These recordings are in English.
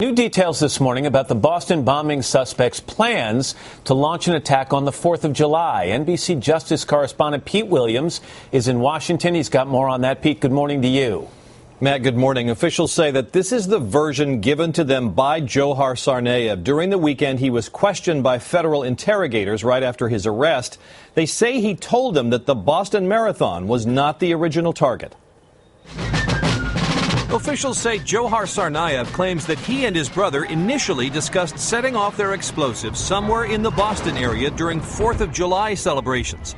New details this morning about the Boston bombing suspect's plans to launch an attack on the 4th of July. NBC Justice correspondent Pete Williams is in Washington. He's got more on that. Pete, good morning to you. Matt, good morning. Officials say that this is the version given to them by Dzhokhar Tsarnaev. During the weekend, he was questioned by federal interrogators right after his arrest. They say he told them that the Boston Marathon was not the original target. Officials say Dzhokhar Tsarnaev claims that he and his brother initially discussed setting off their explosives somewhere in the Boston area during 4th of July celebrations.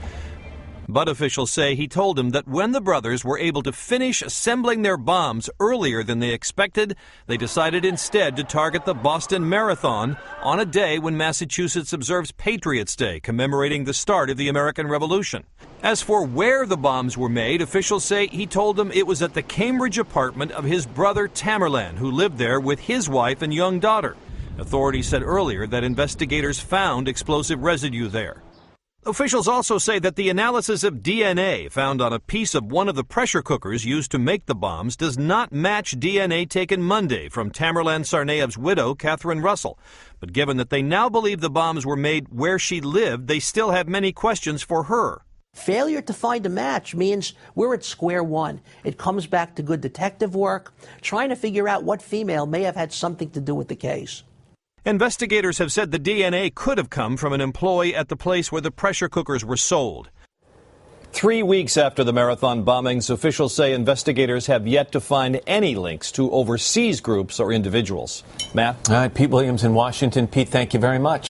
But officials say he told them that when the brothers were able to finish assembling their bombs earlier than they expected, they decided instead to target the Boston Marathon on a day when Massachusetts observes Patriots' Day, commemorating the start of the American Revolution. As for where the bombs were made, officials say he told them it was at the Cambridge apartment of his brother Tamerlan, who lived there with his wife and young daughter. Authorities said earlier that investigators found explosive residue there. Officials also say that the analysis of DNA found on a piece of one of the pressure cookers used to make the bombs does not match DNA taken Monday from Tamerlan Tsarnaev's widow, Catherine Russell. But given that they now believe the bombs were made where she lived, they still have many questions for her. Failure to find a match means we're at square one. It comes back to good detective work, trying to figure out what female may have had something to do with the case. Investigators have said the DNA could have come from an employee at the place where the pressure cookers were sold. 3 weeks after the marathon bombings, officials say investigators have yet to find any links to overseas groups or individuals. Matt? All right, Pete Williams in Washington. Pete, thank you very much.